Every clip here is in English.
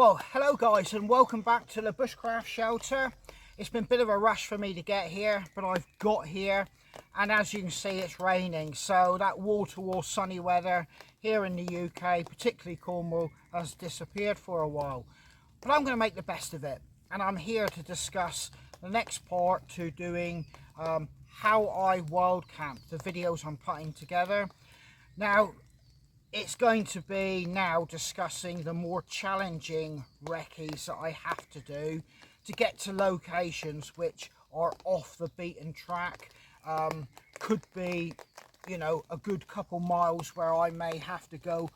Well, hello guys, and welcome back to the bushcraft shelter. It's been a bit of a rush for me to get here, but I've got here, and as you can see, it's raining. So that wall-to-wall sunny weather here in the UK, particularly Cornwall, has disappeared for a while. But I'm going to make the best of it, and I'm here to discuss the next part to doing how I wild camp, the videos I'm putting together. Now, it's going to be now discussing the more challenging recce's that I have to do to get to locations which are off the beaten track. Could be, you know, a good couple miles where I may have to go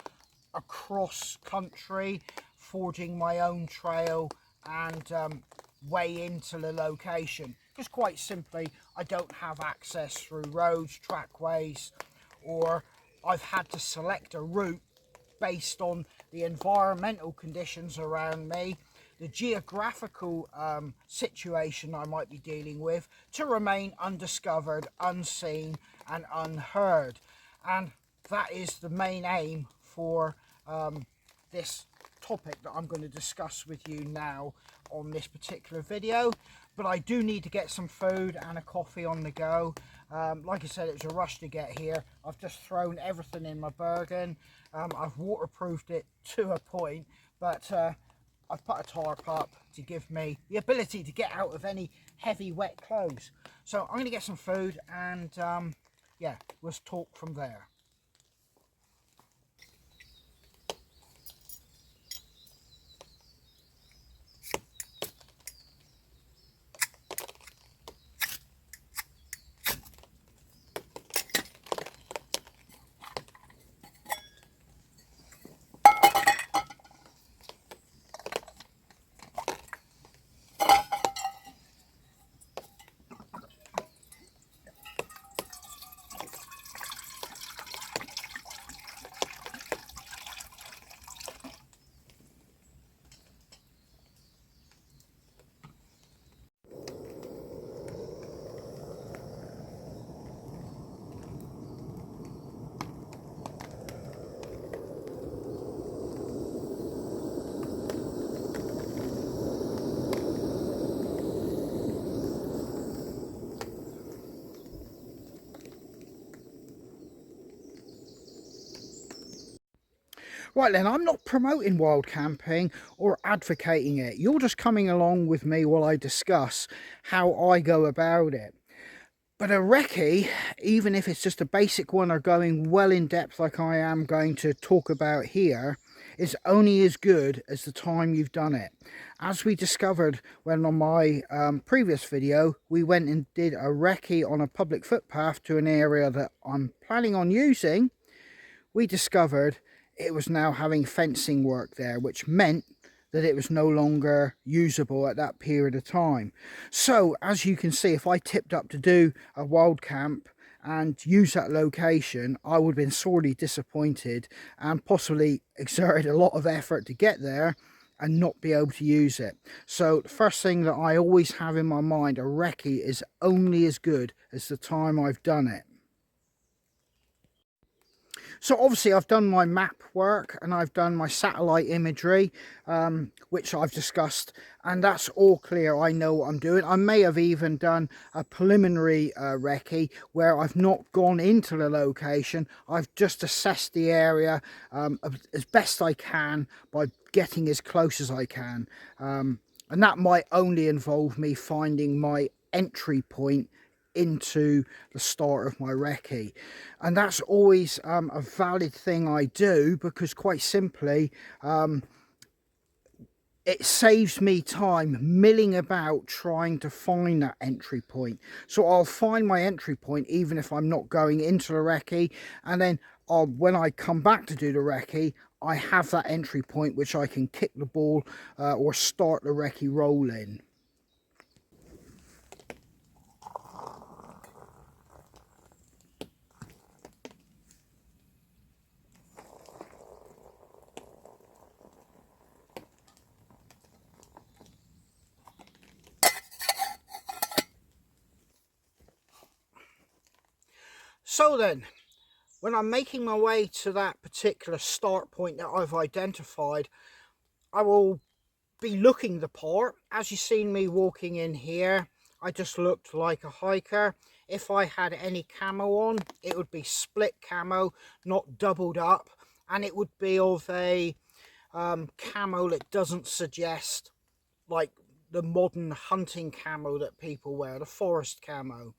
across country, forging my own trail and way into the location. Because quite simply, I don't have access through roads, trackways, or I've had to select a route based on the environmental conditions around me, the geographical situation I might be dealing with, to remain undiscovered, unseen and unheard. And that is the main aim for this topic that I'm going to discuss with you now on this particular video. But I do need to get some food and a coffee on the go. Like I said, it was a rush to get here. I've just thrown everything in my Bergen. I've waterproofed it to a point, but I've put a tarp up to give me the ability to get out of any heavy wet clothes. So I'm going to get some food and yeah, we'll talk from there. Right then, I'm not promoting wild camping or advocating it. You're just coming along with me while I discuss how I go about it. But a recce, even if it's just a basic one or going well in depth like I am going to talk about here, is only as good as the time you've done it. As we discovered when on my previous video, we went and did a recce on a public footpath to an area that I'm planning on using. We discovered it was now having fencing work there, which meant that it was no longer usable at that period of time. So as you can see, if I tipped up to do a wild camp and use that location, I would have been sorely disappointed and possibly exerted a lot of effort to get there and not be able to use it. So the first thing that I always have in my mind, a recce is only as good as the time I've done it. So obviously I've done my map work and I've done my satellite imagery, which I've discussed, and that's all clear. I know what I'm doing. I may have even done a preliminary recce where I've not gone into the location. I've just assessed the area as best I can by getting as close as I can. And that might only involve me finding my entry point into the start of my recce, and that's always a valid thing I do, because quite simply it saves me time milling about trying to find that entry point. So I'll find my entry point even if I'm not going into the recce, and then when I come back to do the recce, I have that entry point which I can kick the ball or start the recce rolling. So then, when I'm making my way to that particular start point that I've identified, I will be looking the part. As you've seen me walking in here, I just looked like a hiker. If I had any camo on, it would be split camo, not doubled up, and it would be of a camo that doesn't suggest like the modern hunting camo that people wear, the forest camo.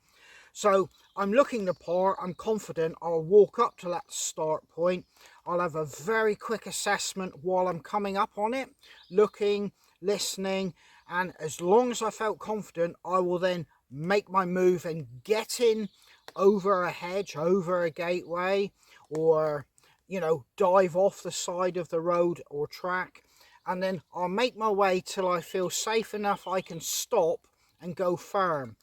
So I'm looking the part, I'm confident. I'll walk up to that start point. I'll have a very quick assessment while I'm coming up on it, looking, listening, and as long as I felt confident, I will then make my move and get in over a hedge, over a gateway, or, you know, dive off the side of the road or track. And then I'll make my way till I feel safe enough I can stop and go firm.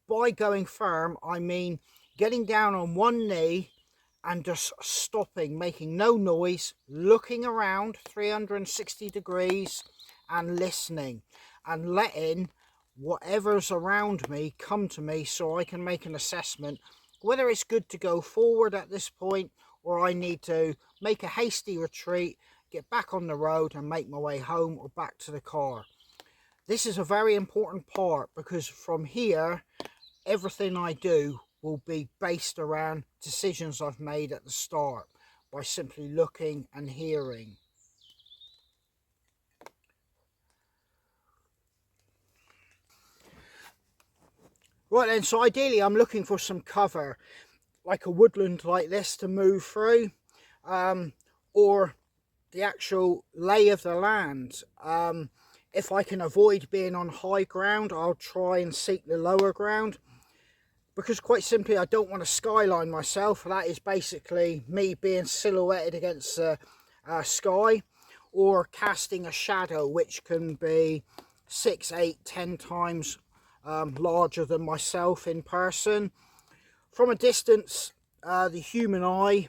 By going firm, I mean getting down on one knee and just stopping, making no noise, looking around 360 degrees and listening and letting whatever's around me come to me so I can make an assessment whether it's good to go forward at this point or I need to make a hasty retreat, get back on the road and make my way home or back to the car. This is a very important part because from here, everything I do will be based around decisions I've made at the start by simply looking and hearing. Right then, so ideally I'm looking for some cover, like a woodland like this to move through, or the actual lay of the land. If I can avoid being on high ground, I'll try and seek the lower ground. Because quite simply, I don't want to skyline myself. That is basically me being silhouetted against the sky or casting a shadow, which can be 6, 8, 10 times larger than myself in person. From a distance, the human eye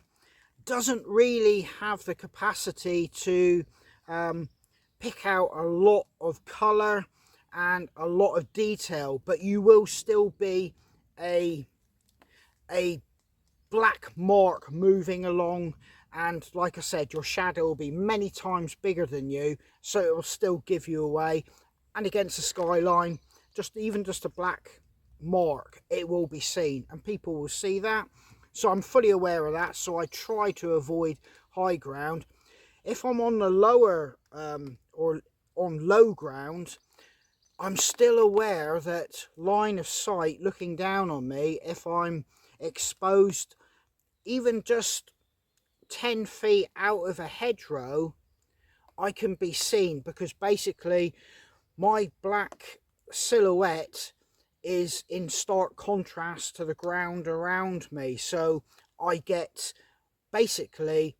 doesn't really have the capacity to pick out a lot of colour and a lot of detail, but you will still be a black mark moving along, and like I said, your shadow will be many times bigger than you, so it will still give you away. And against the skyline, even just a black mark, it will be seen and people will see that. So I'm fully aware of that, so I try to avoid high ground. If I'm on the lower or on low ground, I'm still aware that line of sight looking down on me, if I'm exposed even just 10 feet out of a hedgerow, I can be seen, because basically my black silhouette is in stark contrast to the ground around me, so I get basically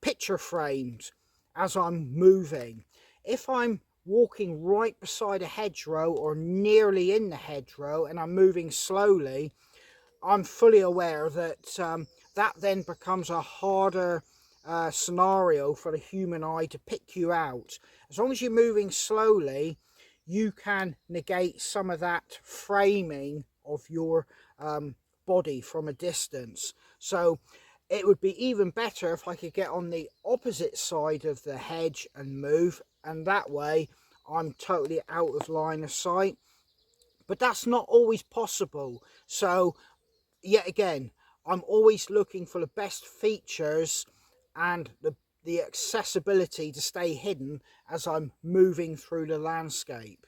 picture framed as I'm moving. If I'm walking right beside a hedgerow or nearly in the hedgerow and I'm moving slowly, I'm fully aware that that then becomes a harder scenario for the human eye to pick you out. As long as you're moving slowly, you can negate some of that framing of your body from a distance. So it would be even better if I could get on the opposite side of the hedge and move, and that way I'm totally out of line of sight. But that's not always possible. So yet again, I'm always looking for the best features and the accessibility to stay hidden as I'm moving through the landscape.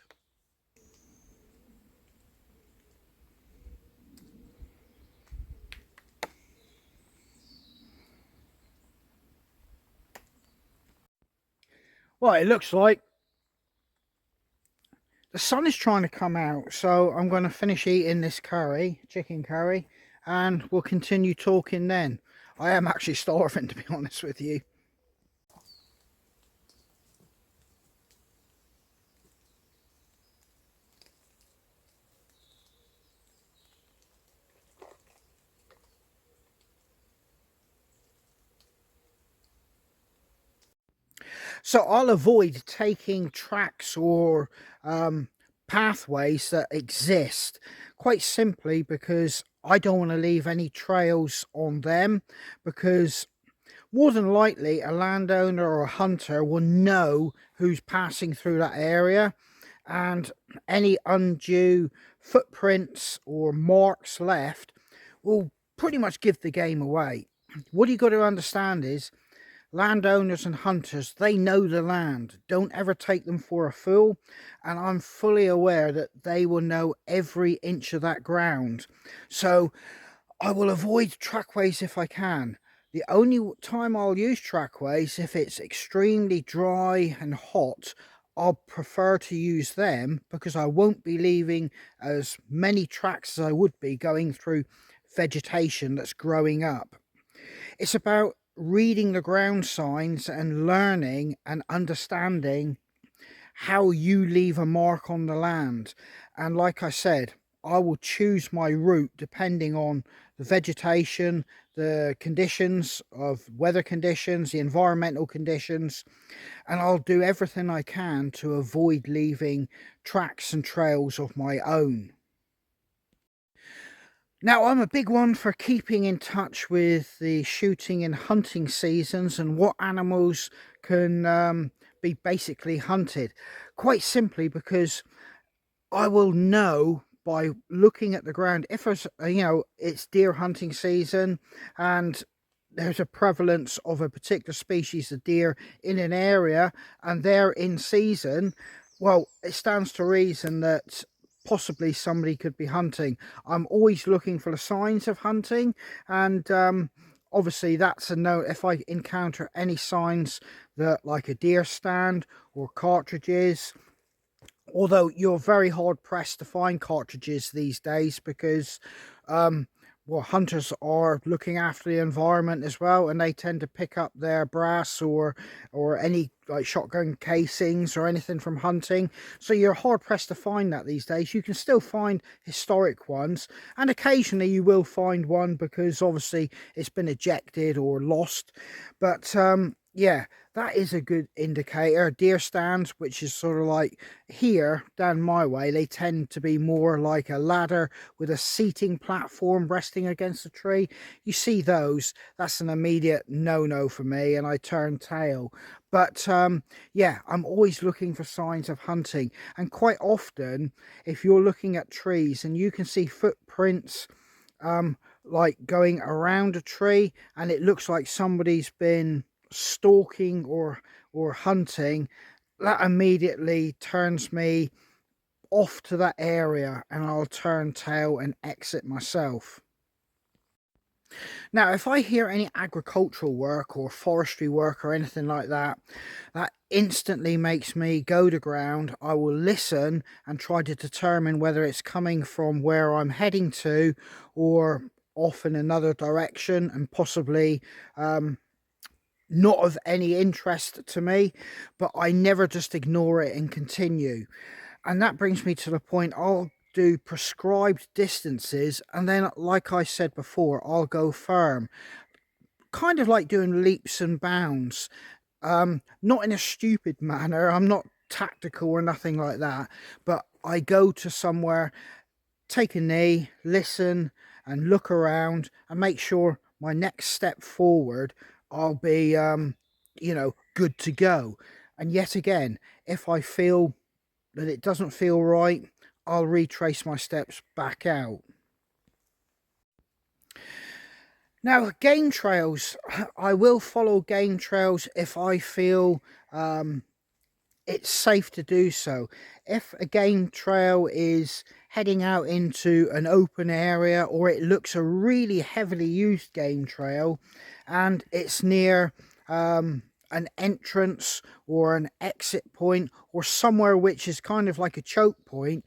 Well, it looks like the sun is trying to come out, so I'm going to finish eating this curry, chicken curry, and we'll continue talking then. I am actually starving, to be honest with you. So I'll avoid taking tracks or pathways that exist, quite simply because I don't want to leave any trails on them, because more than likely a landowner or a hunter will know who's passing through that area, and any undue footprints or marks left will pretty much give the game away. What you got to understand is landowners and hunters, they know the land. Don't ever take them for a fool, and I'm fully aware that they will know every inch of that ground. So I will avoid trackways if I can. The only time I'll use trackways if it's extremely dry and hot. I'll prefer to use them because I won't be leaving as many tracks as I would be going through vegetation that's growing up. It's about reading the ground signs and learning and understanding how you leave a mark on the land. And like I said, I will choose my route depending on the vegetation, the conditions of weather conditions, the environmental conditions, and I'll do everything I can to avoid leaving tracks and trails of my own. Now, I'm a big one for keeping in touch with the shooting and hunting seasons and what animals can be basically hunted. Quite simply because I will know by looking at the ground if it's, it's deer hunting season and there's a prevalence of a particular species of deer in an area and they're in season. Well, it stands to reason that possibly somebody could be hunting. I'm always looking for the signs of hunting, and obviously that's a note. If I encounter any signs that, like a deer stand or cartridges, although you're very hard pressed to find cartridges these days because well, hunters are looking after the environment as well, and they tend to pick up their brass or any like shotgun casings or anything from hunting. So you're hard pressed to find that these days. You can still find historic ones, and occasionally you will find one because obviously it's been ejected or lost. But yeah, that is a good indicator. Deer stands, which is sort of like here down my way, they tend to be more like a ladder with a seating platform resting against a tree. You see those, that's an immediate no-no for me, and I turn tail. But yeah, I'm always looking for signs of hunting, and quite often if you're looking at trees and you can see footprints like going around a tree and it looks like somebody's been stalking or hunting, that immediately turns me off to that area and I'll turn tail and exit myself. Now, if I hear any agricultural work or forestry work or anything like that, that instantly makes me go to ground. I will listen and try to determine whether it's coming from where I'm heading to or off in another direction and possibly not of any interest to me, but I never just ignore it and continue. And that brings me to the point, I'll do prescribed distances, and then like I said before, I'll go firm, kind of like doing leaps and bounds, not in a stupid manner. I'm not tactical or nothing like that, but I go to somewhere, take a knee, listen and look around and make sure my next step forward I'll be good to go. And yet again, if I feel that it doesn't feel right, I'll retrace my steps back out. Now, game trails, I will follow game trails if I feel it's safe to do so. If a game trail is heading out into an open area or it looks a really heavily used game trail and it's near an entrance or an exit point or somewhere which is kind of like a choke point,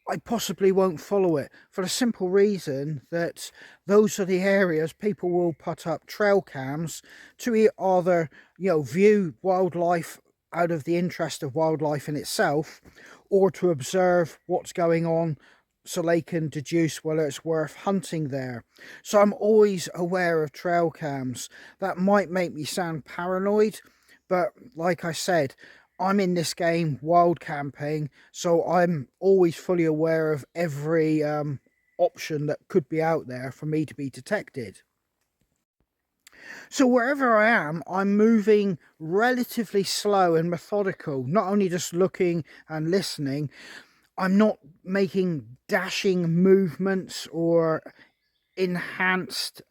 I possibly won't follow it, for the simple reason that those are the areas people will put up trail cams to either view wildlife out of the interest of wildlife in itself, or to observe what's going on so they can deduce whether it's worth hunting there. So I'm always aware of trail cams. That might make me sound paranoid, but like I said, I'm in this game wild camping, so I'm always fully aware of every option that could be out there for me to be detected. So wherever I am, I'm moving relatively slow and methodical, not only just looking and listening. I'm not making dashing movements or enhanced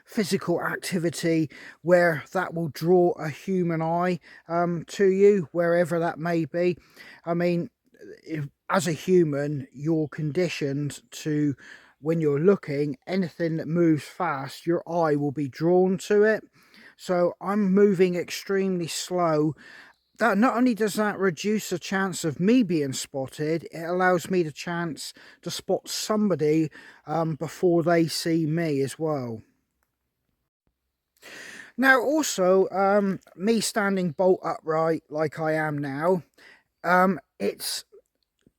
physical activity where that will draw a human eye to you, wherever that may be. I mean, as a human, you're conditioned to, when you're looking, anything that moves fast, your eye will be drawn to it. So I'm moving extremely slow. That not only does that reduce the chance of me being spotted, it allows me the chance to spot somebody before they see me as well. Now, also, me standing bolt upright like I am now, it's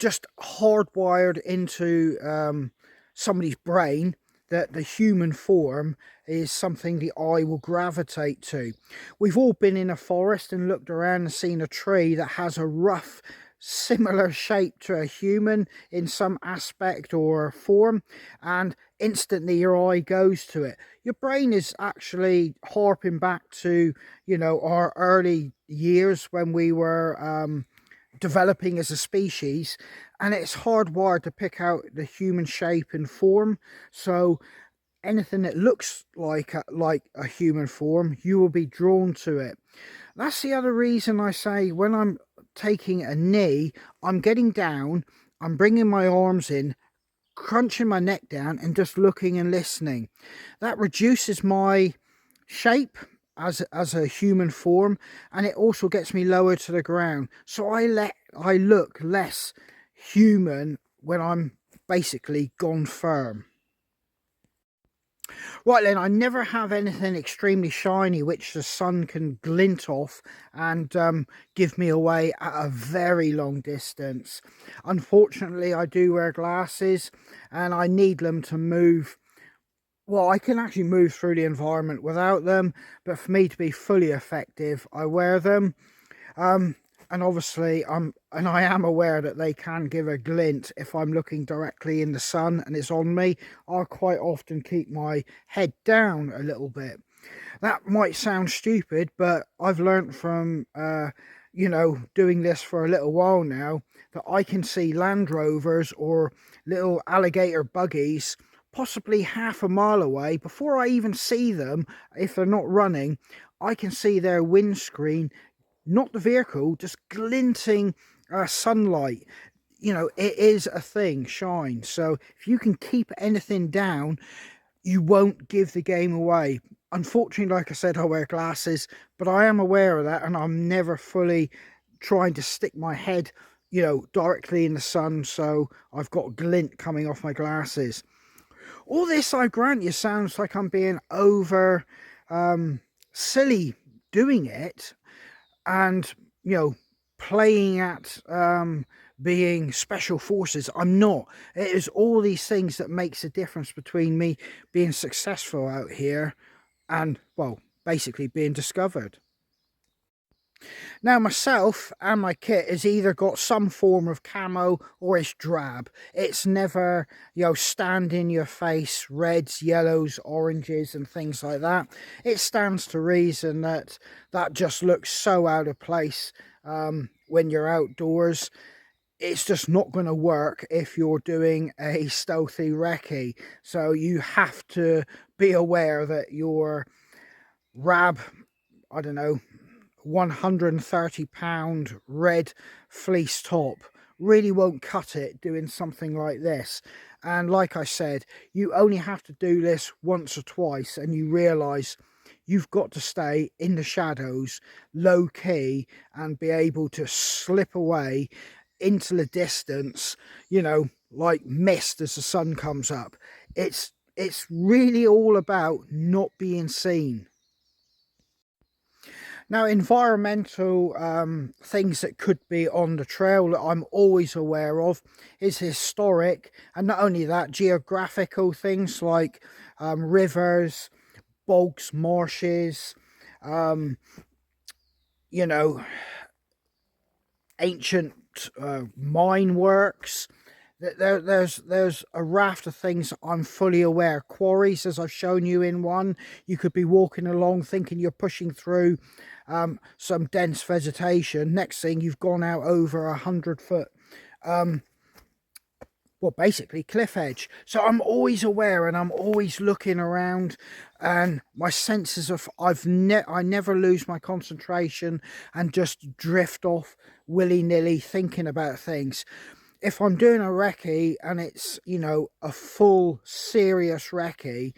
just hardwired into somebody's brain that the human form is something the eye will gravitate to. We've all been in a forest and looked around and seen a tree that has a rough, similar shape to a human in some aspect or form, and instantly your eye goes to it. Your brain is actually harping back to, you know, our early years when we were developing as a species, and it's hardwired to pick out the human shape and form. So anything that looks like a human form, you will be drawn to it. That's the other reason I say when I'm taking a knee, I'm getting down, I'm bringing my arms in, crunching my neck down and just looking and listening. That reduces my shape as a human form, and it also gets me lower to the ground, so I look less human when I'm basically gone firm. Right then, I never have anything extremely shiny which the sun can glint off and give me away at a very long distance. Unfortunately, I do wear glasses and I need them to move. Well, I can actually move through the environment without them, but for me to be fully effective, I wear them. Um, and obviously, I am aware that they can give a glint if I'm looking directly in the sun and it's on me. I'll quite often keep my head down a little bit. That might sound stupid, but I've learnt from, you know, doing this for a little while now, that I can see Land Rovers or little alligator buggies possibly half a mile away before I even see them. If they're not running, I can see their windscreen, not the vehicle, just glinting sunlight. You know, it is a thing, shine. So if you can keep anything down, you won't give the game away. Unfortunately, like I said, I wear glasses, but I am aware of that, and I'm never fully trying to stick my head, you know, directly in the sun, so I've got glint coming off my glasses. All this, I grant you, sounds like I'm being over silly doing it, and, you know, playing at being special forces. I'm not. It is all these things that makes a difference between me being successful out here and, well, basically being discovered. Now, myself and my kit has either got some form of camo or it's drab. It's never, you know, stand in your face reds, yellows, oranges and things like that. It stands to reason that that just looks so out of place when you're outdoors. It's just not going to work if you're doing a stealthy recce. So you have to be aware that your rab, I don't know, 130-pound red fleece top really won't cut it doing something like this. And like I said, you only have to do this once or twice and you realize you've got to stay in the shadows, low key, and be able to slip away into the distance, you know, like mist as the sun comes up. It's really all about not being seen. Now, environmental things that could be on the trail that I'm always aware of is historic, and not only that, geographical things like rivers, bogs, marshes, you know, ancient mine works. There's a raft of things I'm fully aware. Quarries, as I've shown you in one, you could be walking along thinking you're pushing through some dense vegetation. Next thing, you've gone out over 100 foot, well, basically cliff edge. So I'm always aware and I'm always looking around, and my senses of I never lose my concentration and just drift off willy-nilly thinking about things. If I'm doing a recce and it's, you know, a full serious recce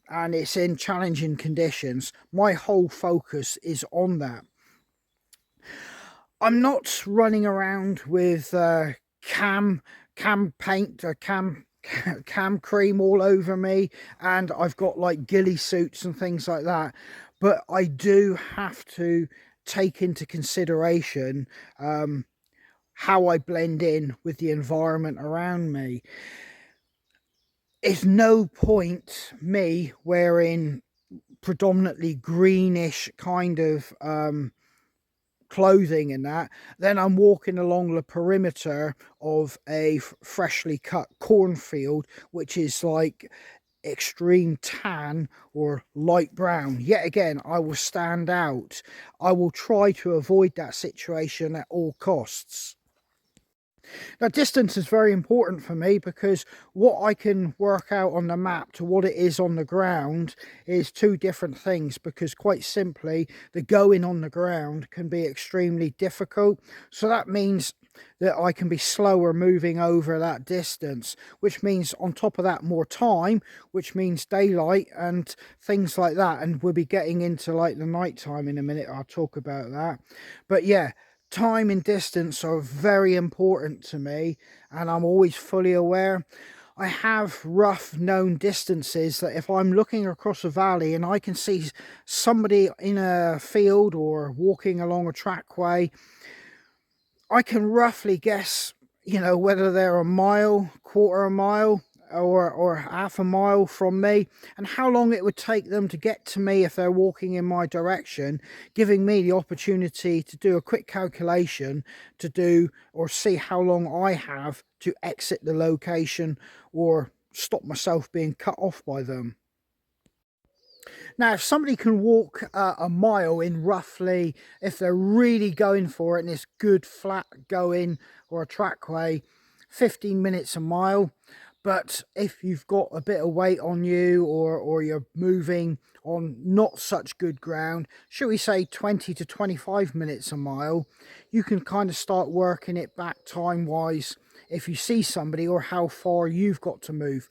and it's in challenging conditions, my whole focus is on that. I'm not running around with cam paint or cam cream all over me, and I've got like ghillie suits and things like that, but I do have to take into consideration how I blend in with the environment around me. It's no point me wearing predominantly greenish kind of clothing and that, then I'm walking along the perimeter of a freshly cut cornfield, which is like extreme tan or light brown. Yet again, I will stand out. I will try to avoid that situation at all costs. Now, distance is very important for me, because what I can work out on the map to what it is on the ground is two different things, because quite simply, the going on the ground can be extremely difficult. So that means that I can be slower moving over that distance, which means on top of that more time, which means daylight and things like that. And we'll be getting into like the night time in a minute. I'll talk about that. But yeah, time and distance are very important to me, and I'm always fully aware. I have rough known distances that if I'm looking across a valley and I can see somebody in a field or walking along a trackway, I can roughly guess, you know, whether they're a mile, quarter a mile, or half a mile from me, and how long it would take them to get to me if they're walking in my direction, giving me the opportunity to do a quick calculation to do or see how long I have to exit the location or stop myself being cut off by them. Now, if somebody can walk a mile in roughly, if they're really going for it and it's good flat going or a trackway, 15 minutes a mile. But if you've got a bit of weight on you, or you're moving on not such good ground, should we say 20 to 25 minutes a mile, you can kind of start working it back time wise if you see somebody or how far you've got to move.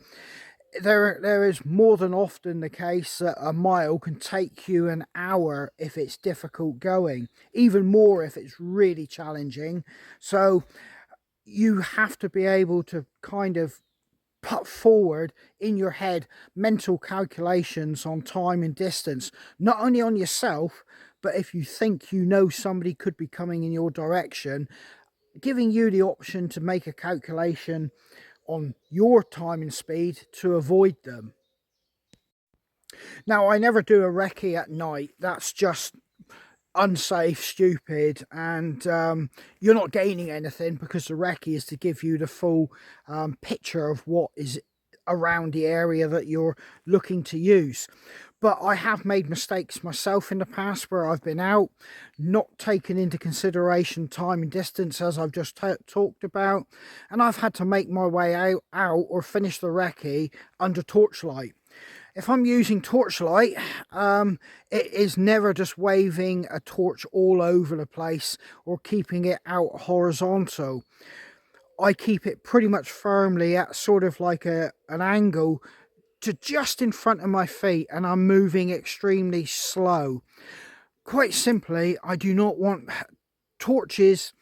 There is more than often the case that a mile can take you an hour if it's difficult going, even more if it's really challenging. So you have to be able to kind of put forward in your head mental calculations on time and distance, not only on yourself, but if you think you know somebody could be coming in your direction, giving you the option to make a calculation on your time and speed to avoid them. Now, I never do a recce at night. That's just unsafe, stupid, and you're not gaining anything, because the recce is to give you the full picture of what is around the area that you're looking to use. But I have made mistakes myself in the past where I've been out, not taken into consideration time and distance, as I've just talked about, and I've had to make my way out or finish the recce under torchlight. If I'm using torchlight, it is never just waving a torch all over the place or keeping it out horizontal. I keep it pretty much firmly at sort of like an angle to just in front of my feet, and I'm moving extremely slow. Quite simply, I do not want torches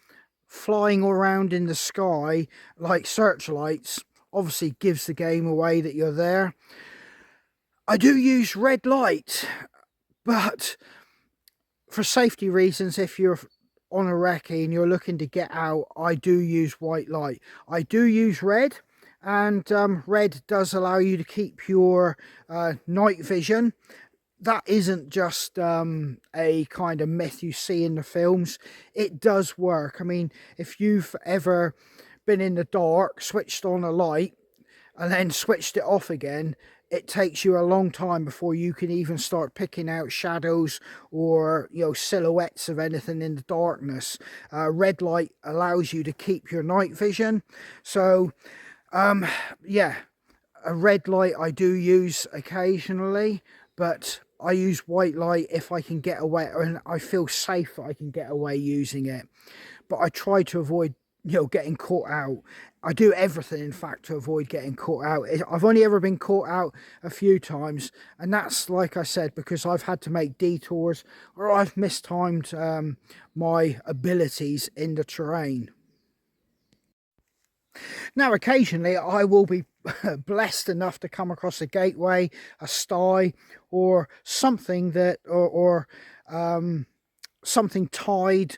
flying around in the sky like searchlights. Obviously gives the game away that you're there. I do use red light, but for safety reasons, if you're on a recce and you're looking to get out, I do use white light. I do use red, and red does allow you to keep your night vision. That isn't just a kind of myth you see in the films. It does work. I mean, if you've ever been in the dark, switched on a light and then switched it off again, it takes you a long time before you can even start picking out shadows or, you know, silhouettes of anything in the darkness. Red light allows you to keep your night vision. So yeah, a red light I do use occasionally, but I use white light if I can get away, and I feel safe that I can get away using it. But I try to avoid, you know, getting caught out. I do everything, in fact, to avoid getting caught out. I've only ever been caught out a few times, and that's, like I said, because I've had to make detours or I've mistimed my abilities in the terrain. Now, occasionally I will be blessed enough to come across a gateway, a sty, or something that, or something tied,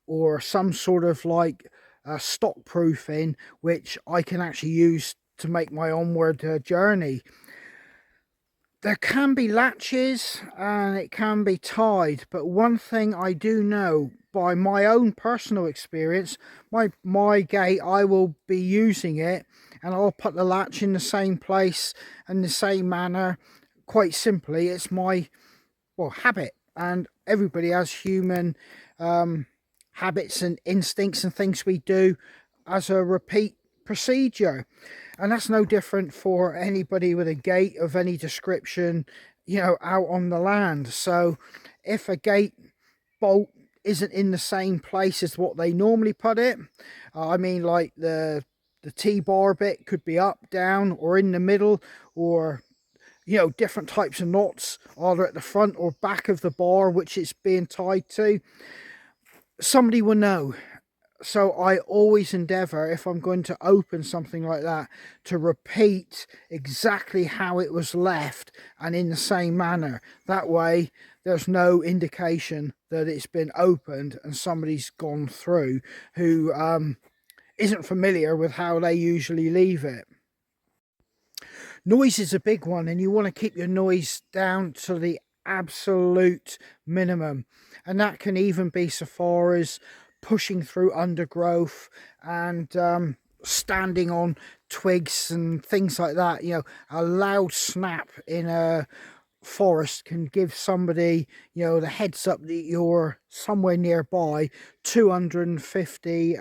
or some sort of like stock proofing, which I can actually use to make my onward journey. There can be latches and it can be tied, but one thing I do know by my own personal experience, my gate, I will be using it and I'll put the latch in the same place and the same manner. Quite simply, it's my, well, habit, and everybody has human habits and instincts and things we do as a repeat procedure, and that's no different for anybody with a gate of any description, you know, out on the land. So if a gate bolt isn't in the same place as what they normally put it, I mean, like the T-bar bit could be up, down, or in the middle, or, you know, different types of knots, either at the front or back of the bar which it's being tied to, somebody will know. So I always endeavour, if I'm going to open something like that, to repeat exactly how it was left and in the same manner. That way there's no indication that it's been opened and somebody's gone through who isn't familiar with how they usually leave it. Noise is a big one, and you want to keep your noise down to the absolute minimum, and that can even be so far as pushing through undergrowth and standing on twigs and things like that. You know, a loud snap in a forest can give somebody, you know, the heads up that you're somewhere nearby, 250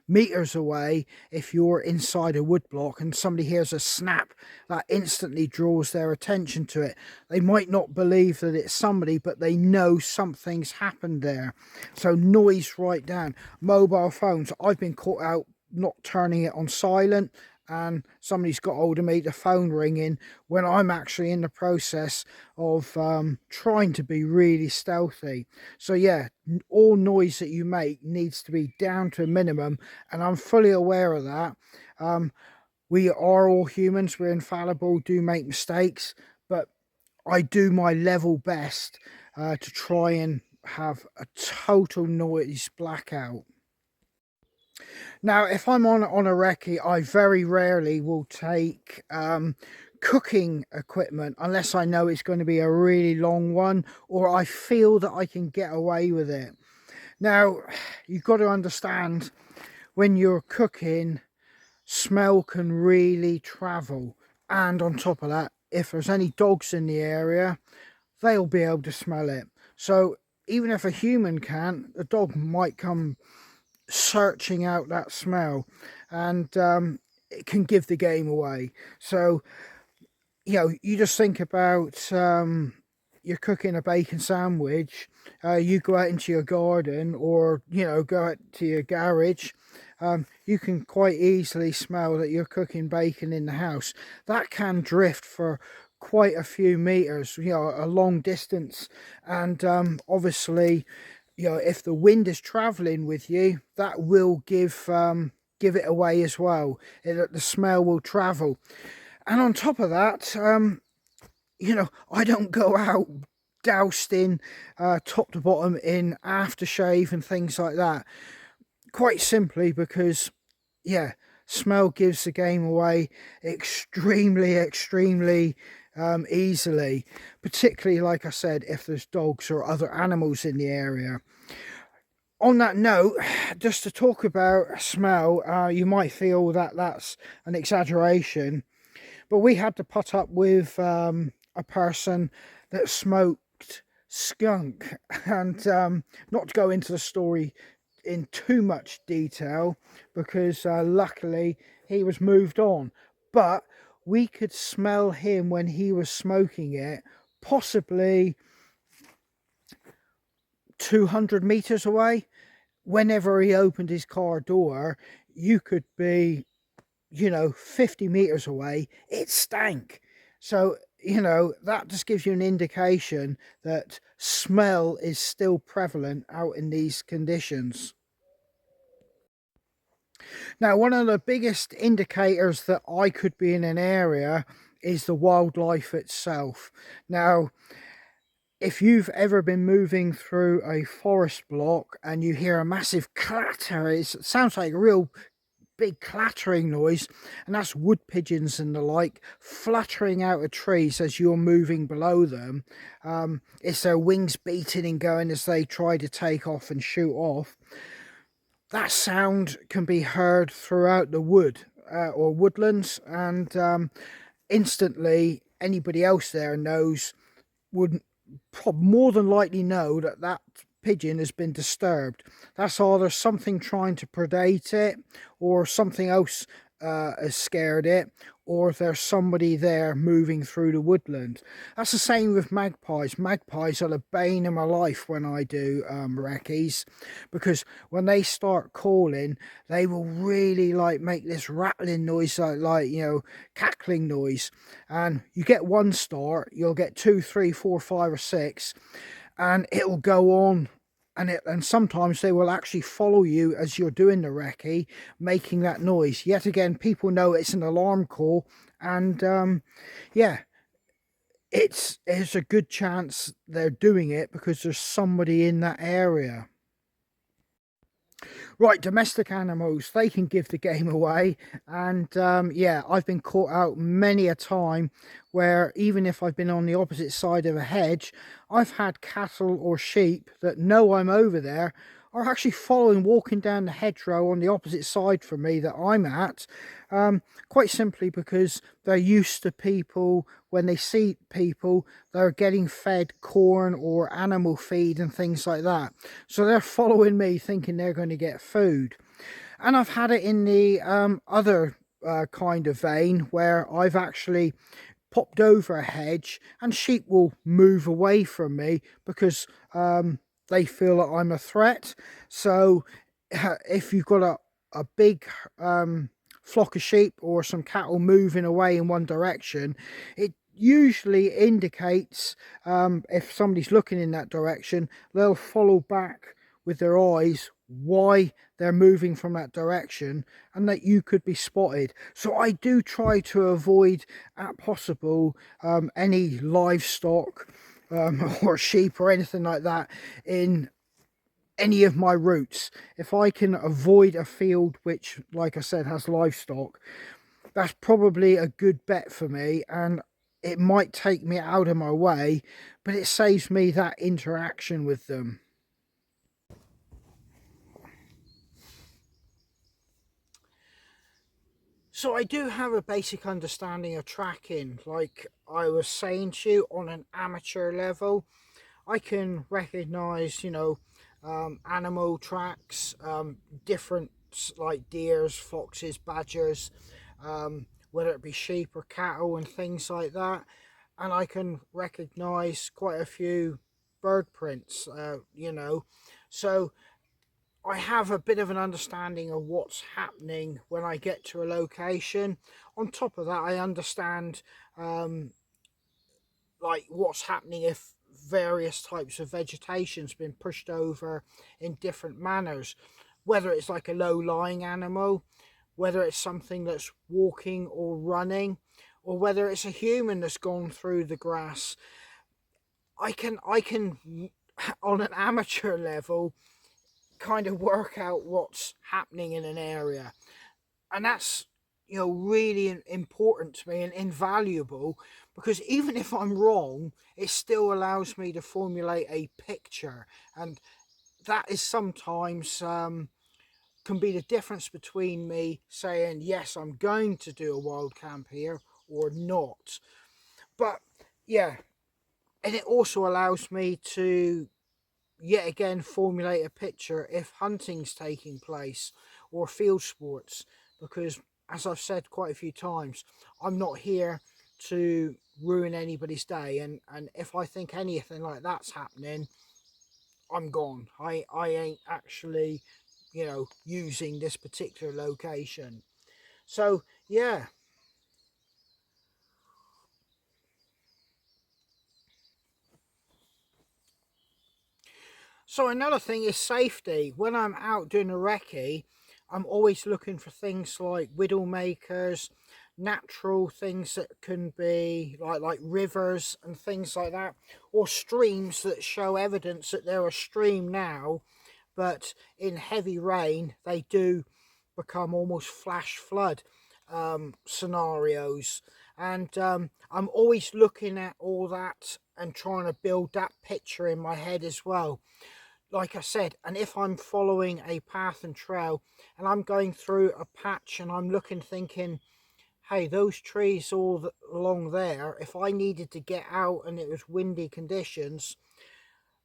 meters away. If you're inside a woodblock and somebody hears a snap, that instantly draws their attention to it. They might not believe that it's somebody, but they know something's happened there. So noise right down. Mobile phones, I've been caught out not turning it on silent, and somebody's got hold of me, the phone ringing, when I'm actually in the process of trying to be really stealthy. So yeah, all noise that you make needs to be down to a minimum, and I'm fully aware of that. We are all humans, we're infallible, do make mistakes, but I do my level best to try and have a total noise blackout. Now, if I'm on a recce, I very rarely will take cooking equipment unless I know it's going to be a really long one, or I feel that I can get away with it. Now, you've got to understand, when you're cooking, smell can really travel, and on top of that, if there's any dogs in the area, they'll be able to smell it. So even if a human can't, a dog might come searching out that smell, and it can give the game away. So, you know, you just think about you're cooking a bacon sandwich, you go out into your garden, or, you know, go out to your garage, you can quite easily smell that you're cooking bacon in the house. That can drift for quite a few meters, you know, a long distance, and obviously, you know, if the wind is traveling with you, that will give it away as well. The smell will travel. And on top of that, you know, I don't go out doused in top to bottom in aftershave and things like that. Quite simply because, yeah, smell gives the game away extremely easily, particularly, like I said, if there's dogs or other animals in the area. On that note, just to talk about smell, you might feel that that's an exaggeration, but we had to put up with a person that smoked skunk. And not to go into the story in too much detail, because luckily he was moved on, but we could smell him when he was smoking it, possibly 200 meters away. Whenever he opened his car door, you could be, 50 meters away. It stank. So, that just gives you an indication that smell is still prevalent out in these conditions. Now, one of the biggest indicators that I could be in an area is the wildlife itself. Now, if you've ever been moving through a forest block and you hear a massive clatter, it sounds like a real big clattering noise, and that's wood pigeons and the like fluttering out of trees as you're moving below them. It's their wings beating and going as they try to take off and shoot off. That sound can be heard throughout the wood or woodlands, and instantly anybody else there would more than likely know that that pigeon has been disturbed. That's either something trying to predate it, or something else has scared it, or there's somebody there moving through the woodland. That's the same with magpies. Magpies are the bane of my life when I do recce's, because when they start calling, they will really like make this rattling noise, like cackling noise. And you get one start, you'll get 2, 3, 4, 5 or 6, and it'll go on. And sometimes they will actually follow you as you're doing the recce, making that noise. Yet again, people know it's an alarm call, and yeah, it's a good chance they're doing it because there's somebody in that area. Right, domestic animals, they can give the game away. And yeah, I've been caught out many a time where even if I've been on the opposite side of a hedge, I've had cattle or sheep that know I'm over there are actually following, walking down the hedgerow on the opposite side from me that I'm at, quite simply because they're used to people. When they see people, they're getting fed corn or animal feed and things like that. So they're following me thinking they're going to get food. And I've had it in the other kind of vein where I've actually popped over a hedge and sheep will move away from me because they feel that I'm a threat. So if you've got a big flock of sheep or some cattle moving away in one direction, it usually indicates, if somebody's looking in that direction, they'll follow back with their eyes why they're moving from that direction, and that you could be spotted. So I do try to avoid at possible any livestock or sheep or anything like that in any of my routes. If I can avoid a field which, like I said, has livestock, that's probably a good bet for me, and it might take me out of my way, but it saves me that interaction with them. So I do have a basic understanding of tracking. Like I was saying to you, on an amateur level, I can recognize, animal tracks, different, like deers, foxes, badgers, whether it be sheep or cattle and things like that. And I can recognize quite a few bird prints, So I have a bit of an understanding of what's happening when I get to a location. On top of that, I understand like what's happening if various types of vegetation's been pushed over in different manners, whether it's like a low-lying animal, whether it's something that's walking or running, or whether it's a human that's gone through the grass. I can on an amateur level kind of work out what's happening in an area, and that's really important to me and invaluable, because even if I'm wrong, it still allows me to formulate a picture. And that is sometimes can be the difference between me saying yes, I'm going to do a wild camp here, or not. But yeah, and it also allows me to yet again formulate a picture if hunting's taking place or field sports, because as I've said quite a few times, I'm not here to ruin anybody's day, and if I think anything like that's happening, I'm gone. I ain't actually, you know, using this particular location. So yeah. So another thing is safety. When I'm out doing a recce, I'm always looking for things like widow makers, natural things that can be like rivers and things like that, or streams that show evidence that they're a stream now, but in heavy rain they do become almost flash flood scenarios. And I'm always looking at all that and trying to build that picture in my head as well, like I said. And if I'm following a path and trail and I'm going through a patch and I'm looking thinking, hey, those trees all along there, if I needed to get out and it was windy conditions,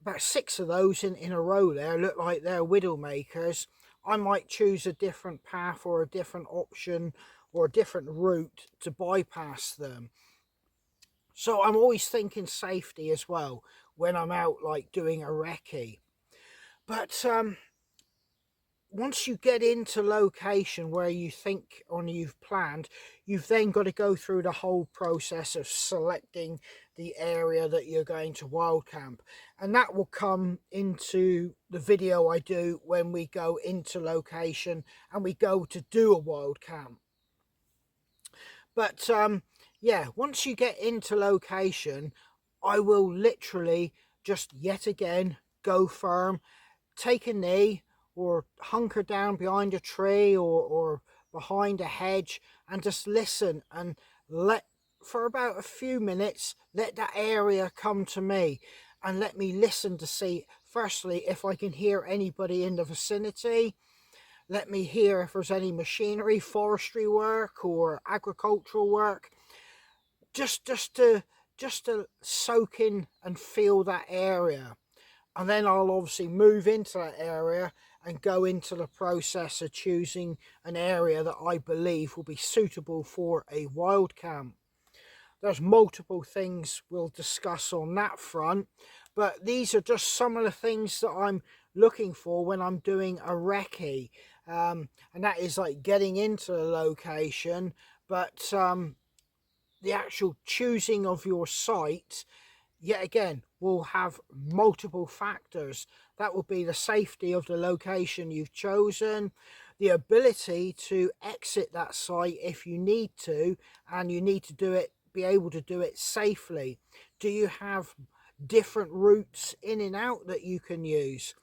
about 6 of those in a row there look like they're widow makers, I might choose a different path or a different option or a different route to bypass them. So I'm always thinking safety as well when I'm out like doing a recce. But once you get into location where you think or you've planned, you've then got to go through the whole process of selecting the area that you're going to wild camp, and that will come into the video I do when we go into location and we go to do a wild camp. But yeah, once you get into location, I will literally just yet again go firm, take a knee, or hunker down behind a tree or behind a hedge and just listen and let, for about a few minutes, let that area come to me and let me listen to see firstly if I can hear anybody in the vicinity. Let me hear if there's any machinery, forestry work or agricultural work, just to soak in and feel that area. And then I'll obviously move into that area and go into the process of choosing an area that I believe will be suitable for a wild camp. There's multiple things we'll discuss on that front, but these are just some of the things that I'm looking for when I'm doing a recce. And that is like getting into the location, but the actual choosing of your site, yet again, will have multiple factors. That will be the safety of the location you've chosen, the ability to exit that site if you need to, and you need to do it, be able to do it safely. Do you have different routes in and out that you can use?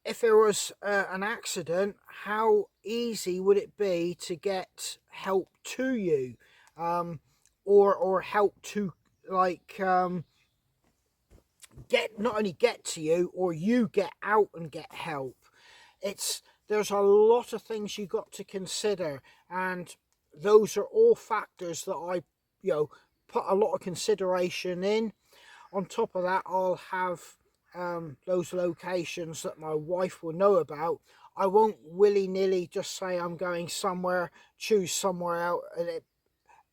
If there was an accident, how easy would it be to get help to you, or help to like get, not only get to you, or you get out and get help. It's, there's a lot of things you got to consider, and those are all factors that I, you know, put a lot of consideration in. On top of that, I'll have those locations that my wife will know about. I won't willy-nilly just say I'm going somewhere, choose somewhere out,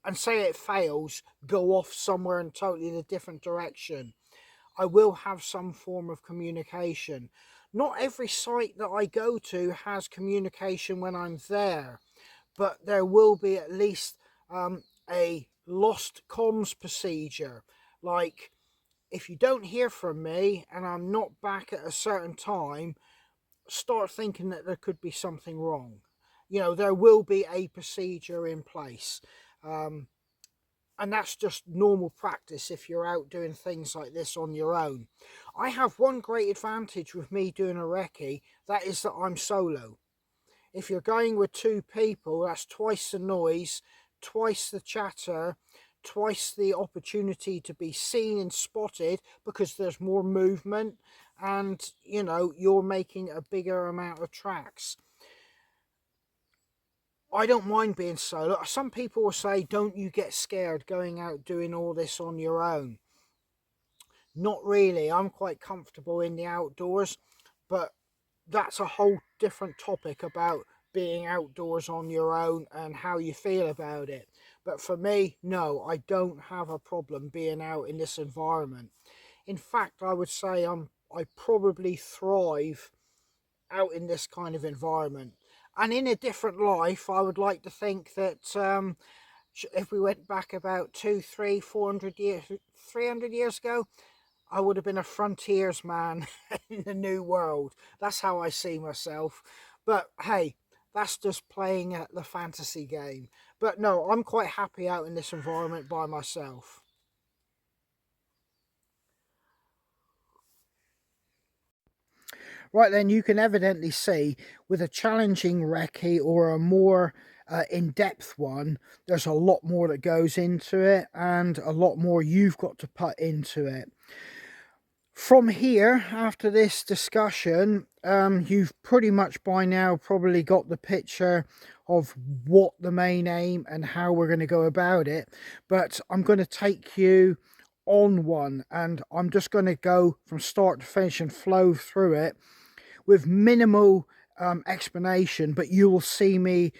and say it fails, go off somewhere in totally a different direction. I will have some form of communication. Not every site that I go to has communication when I'm there, but there will be at least a lost comms procedure. Like, if you don't hear from me and I'm not back at a certain time, start thinking that there could be something wrong. You know, there will be a procedure in place. And that's just normal practice if you're out doing things like this on your own. I have one great advantage with me doing a recce, that is that I'm solo. If you're going with 2 people, that's twice the noise, twice the chatter, twice the opportunity to be seen and spotted because there's more movement. and you know, you're making a bigger amount of tracks. I don't mind being solo. Some people will say, don't you get scared going out doing all this on your own? Not really. I'm quite comfortable in the outdoors, but that's a whole different topic about being outdoors on your own and how you feel about it. But for me, no, I don't have a problem being out in this environment. In fact, I would say I probably thrive out in this kind of environment. And in a different life, I would like to think that if we went back about 200, 300, 400 years, 300 years ago, I would have been a frontiersman in the new world. That's how I see myself. But hey, that's just playing at the fantasy game. But no, I'm quite happy out in this environment by myself. Right then, you can evidently see with a challenging recce or a more in-depth one, there's a lot more that goes into it and a lot more you've got to put into it. From here, after this discussion, you've pretty much by now probably got the picture of what the main aim and how we're going to go about it. But I'm going to take you on one, and I'm just going to go from start to finish and flow through it with minimal explanation, but you will see me,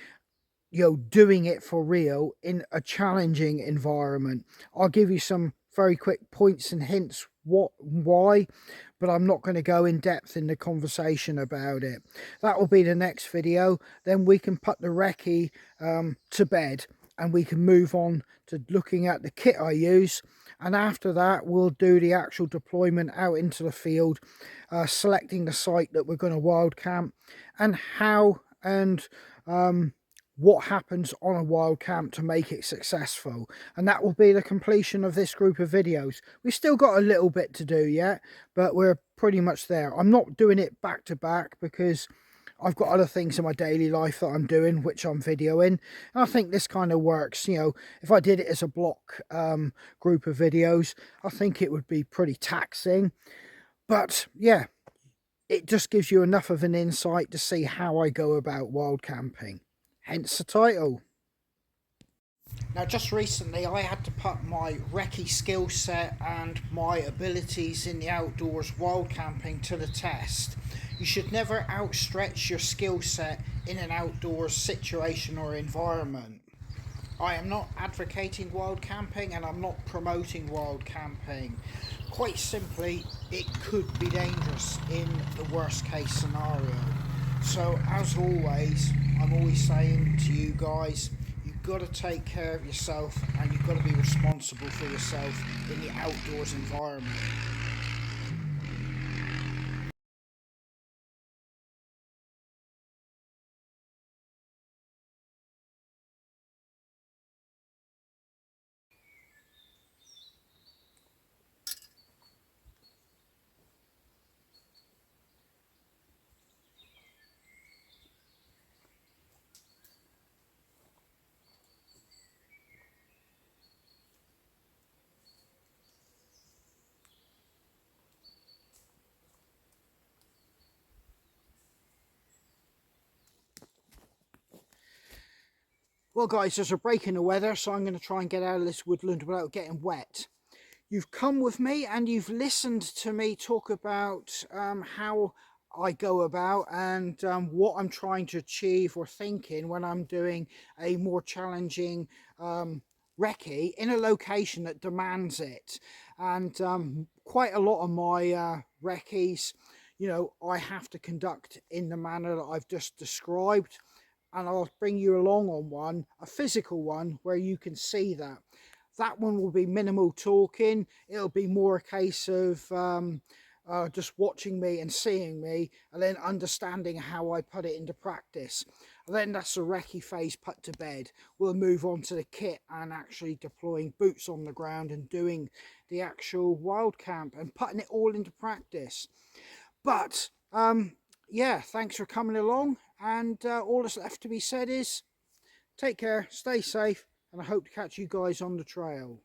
you know, doing it for real in a challenging environment. I'll give you some very quick points and hints why, but I'm not going to go in depth in the conversation about it. That will be the next video. Then we can put the recce to bed and we can move on to looking at the kit I use. And after that, we'll do the actual deployment out into the field, selecting the site that we're going to wild camp, and how and what happens on a wild camp to make it successful. And that will be the completion of this group of videos. We've still got a little bit to do yet, but we're pretty much there. I'm not doing it back to back because I've got other things in my daily life that I'm doing, which I'm videoing. And I think this kind of works. You know, if I did it as a block group of videos, I think it would be pretty taxing. But yeah, it just gives you enough of an insight to see how I go about wild camping. Hence the title. Now, just recently I had to put my recce skill set and my abilities in the outdoors wild camping to the test. You should never outstretch your skill set in an outdoors situation or environment. I am not advocating wild camping and I'm not promoting wild camping. Quite simply, it could be dangerous in the worst case scenario. So as always, I'm always saying to you guys, you've got to take care of yourself and you've got to be responsible for yourself in the outdoors environment. Well guys, there's a break in the weather, so I'm going to try and get out of this woodland without getting wet. You've come with me and you've listened to me talk about how I go about and what I'm trying to achieve or thinking when I'm doing a more challenging recce in a location that demands it. And quite a lot of my recce's, you know, I have to conduct in the manner that I've just described. And I'll bring you along on one, a physical one, where you can see that. That one will be minimal talking. It'll be more a case of just watching me and seeing me and then understanding how I put it into practice. And then that's the recce phase put to bed. We'll move on to the kit and actually deploying boots on the ground and doing the actual wild camp and putting it all into practice. But yeah, thanks for coming along, and all that's left to be said is take care, stay safe, and I hope to catch you guys on the trail.